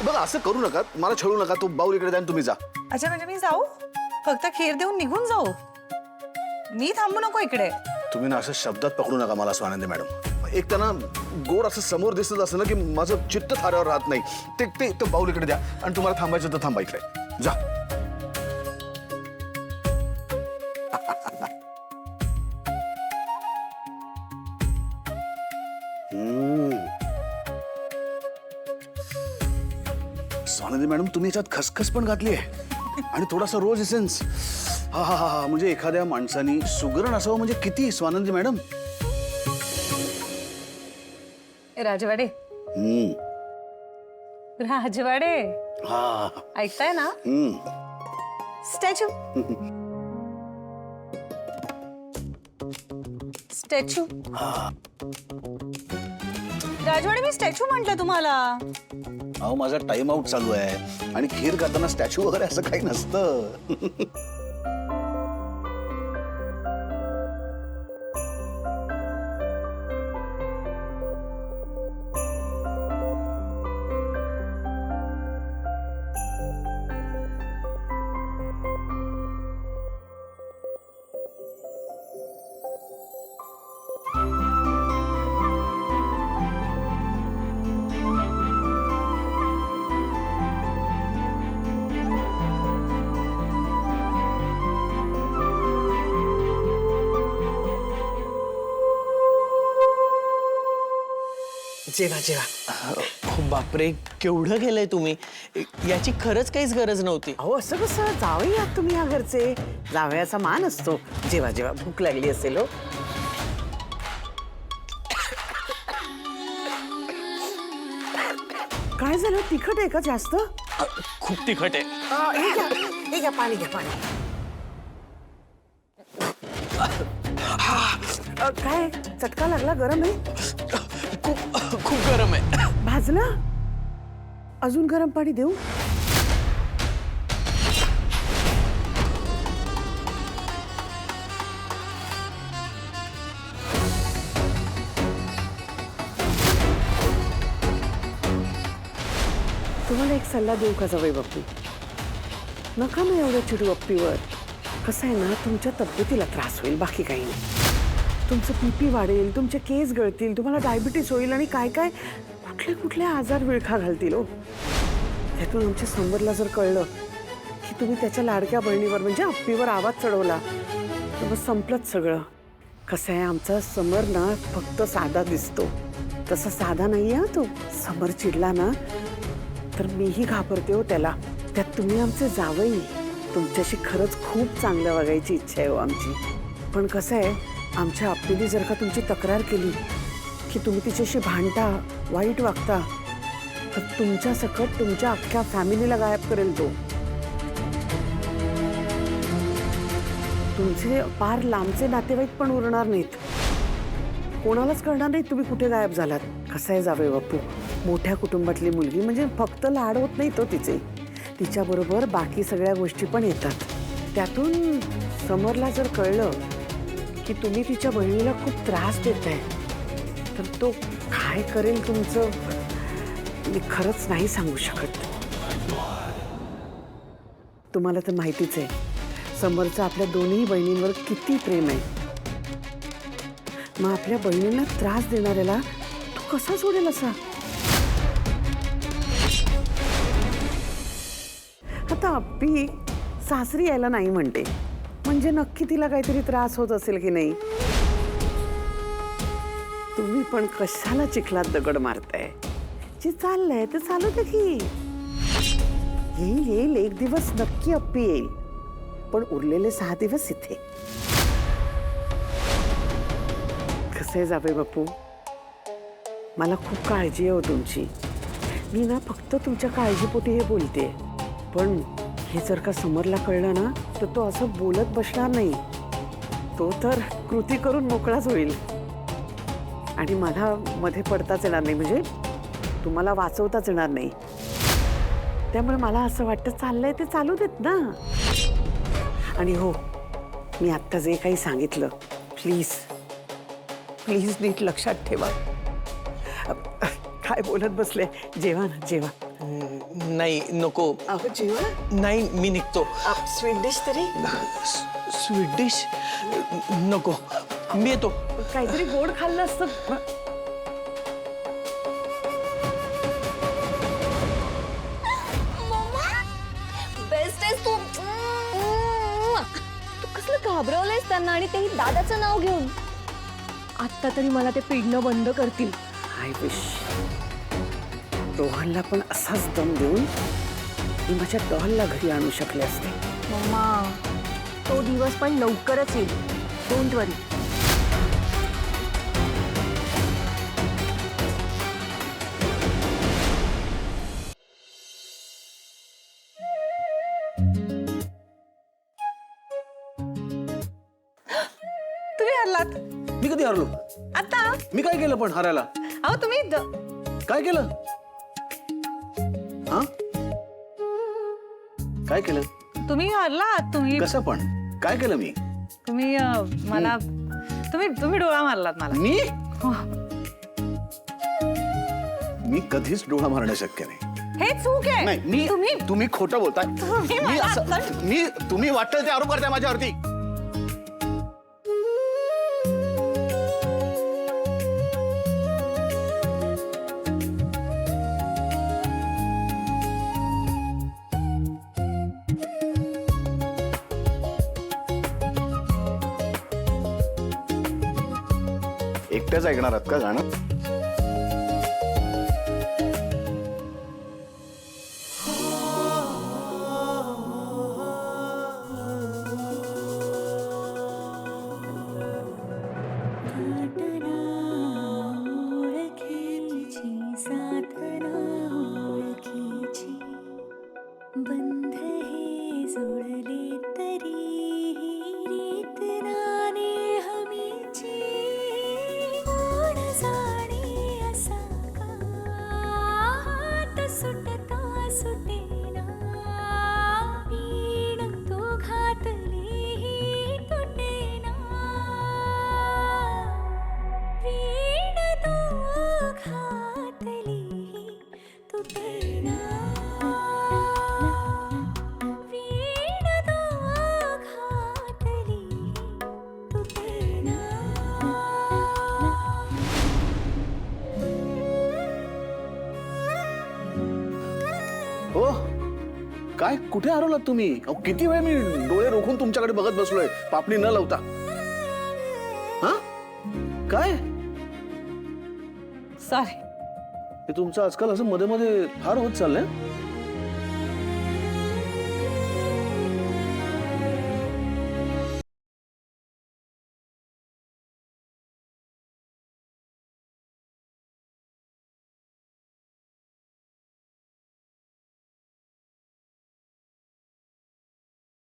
बघा असं करू नका, मला छळू नका. तो बाऊल इकडे द्या आणि तुम्ही जा. अच्छा म्हणजे मी जाऊ, फक्त खीर देऊन निघून जाऊ, मी थांबू नको इकडे? तुम्ही ना असं शब्दात पकडू नका मला स्वानंदी मॅडम. एक त्यांना गोड असं समोर दिसत असं ना की माझं चित्त थाऱ्यावर राहत नाही. ते ते तो बाऊल इकडे द्या आणि तुम्हाला थांबायचं तर थांबा इकडे जा. स्वानंदी मॅडम तुम्ही याच्यात खसखस पण घातली आहे आणि थोडासा रोज एसेन्स. हा हा हा म्हणजे एखाद्या माणसाने सुगरण असावं म्हणजे किती स्वानंदी मॅडम. राजवाडे, राजवाडे, हा ऐकताय ना? Statue, statue. राजवाडे मी स्टॅच्यू म्हटलं तुम्हाला. अहो माझा टाइम आउट चालू आहे आणि खीर खाताना स्टॅच्यू वगैरे असं काही नसतं. जेवा जेवा. बापरे, केवढं केलंय तुम्ही. याची खरंच काहीच गरज नव्हती. अहो असं कसं, जावई आहात तुम्ही या घरचे, जावयाचा मान असतो. जेवा जेवा, भूक लागली असेल हो. काय झालं, तिखट आहे का जास्त? खूप तिखट आहे. हे घ्या पाणी, घ्या पाणी. काय चटका लागला, गरम आहे? खूप गरम आहे. भाजला? अजून गरम पाणी देऊ? तुम्हाला एक सल्ला देऊ का जावई बापू? नका ना एवढं चिडू अप्पीवर. कसं आहे ना, तुमच्या तब्येतीला त्रास होईल, बाकी काही नाही. तुमचं बीपी वाढेल, तुमचे केस गळतील, तुम्हाला डायबिटीस होईल आणि काय काय कुठले कुठले आजार विळखा घालतील हो. त्यातून आमच्या समरला जर कळलं की तुम्ही त्याच्या लाडक्या बहिणीवर म्हणजे अप्पीवर आवाज चढवला तर मग संपलंच सगळं. कसं आहे, आमचा समर ना फक्त साधा दिसतो, तसा साधा नाही आहे तो. समर चिडला ना तर मीही घाबरते हो त्याला. त्यात तुम्ही आमचे जावई, तुमच्याशी खरंच खूप चांगलं वागायची इच्छा आहे हो आमची. पण कसं आहे, आमच्या अप्पीने जर का तुमची तक्रार केली की तुम्ही तिच्याशी भांडता, वाईट वागता, तर तुमच्या सकट तुमच्या अख्ख्या फॅमिलीला गायब करेल तो. तुमचे पार लांबचे नातेवाईक पण उरणार नाहीत, कोणालाच कळणार नाही तुम्ही कुठे गायब झालात. कसं आहे जावई बापू, मोठ्या कुटुंबातली मुलगी म्हणजे फक्त लाड होत नाही तो तिचे, तिच्याबरोबर बाकी सगळ्या गोष्टी पण येतात. त्यातून समरला जर कळलं की तुम्ही तिच्या बहिणीला खूप त्रास देताय तर तो काय करेल तुमचं मी खरंच नाही सांगू शकत. तुम्हाला तर माहितीच आहे समरचं आपल्या दोन्ही बहिणींवर किती प्रेम आहे. मग आपल्या बहिणींना त्रास देणाऱ्याला तो कसा सोडेल असा? आता अप्पी सासरी यायला नाही म्हणते म्हणजे नक्की तिला काहीतरी त्रास होत असेल की नाही. तुम्ही पण कशाला चिखलात दगड मारताय? जे चाललंय ते चालू दे की. येईल येईल, एक दिवस नक्की अप्पी येईल, पण उरलेले 6 दिवस इथे. कसं आहे जावई बापू, मला खूप काळजी आहे हो तुमची. मी ना फक्त तुमच्या काळजीपोटी हे बोलते, पण हे जर का समरला कळलं ना तर तो असं बोलत बसणार नाही. तो तर कृती करून मोकळाच होईल आणि मला मध्ये पडताच येणार नाही, म्हणजे तुम्हाला वाचवताच येणार नाही. त्यामुळे मला असं वाटतं चाललंय ते चालू देत ना. आणि हो, मी आत्ता जे काही सांगितलं प्लीज प्लीज नीट लक्षात ठेवा. काय बोलत बसले, जेवा ना जेवा. नाही नको. अहो जेवण नाही मी निघतो. स्वीट डिश तरी स्वीट डिश नको, मी येतो. काहीतरी गोड खाल्लं असतं. बेस्ट आहेस तू. तू कसलं घाबरवलंयस त्यांना आणि तेही दादाचं नाव घेऊन. आत्ता तरी मला ते पिडणं बंद करतील. आय विश रोहनला पण असाच दम देऊन मी माझ्या डॉलला घरी आणू शकले असते. मम्मा तो दिवस पण लवकरच येईल. डोंट वरी. तुम्ही हरलात मी कधी हरलो? आता. मी काय केलं पण हरायला? अहो तुम्ही काय केलं? हा काय केलं? तुम्ही हरलात. तुम्ही कसं पण काय केलं मी? तुम्ही मला तुम्ही डोळा मारलात मला. मी हो. मी कधीच डोळा मारणं शक्य नाही. हे चूक आहे. नाही मी तुम्ही खोटं बोलताय. तुम्ही मी मला असं आता- तुम्ही वाटतं ते आरोप करताय माझ्यावरती. एकट्याच ऐकणार आहात का गाणं? बंध हे जोडले तरी रीत नाने हमीची कोण जाणे असा का हात सुटता सुटेना वीण तो घातली तुटेना वीण तो घातली तुटेना वीण तो घातली तुटेना. हो काय कुठे हरवलात तुम्ही? अहो, किती वेळ मी डोळे रोखून तुमच्याकडे बघत बसलोय पापणी न लावता. हा काय सॉरी. हे तुमचं आजकाल असं मध्ये मध्ये फार होत चाललंय.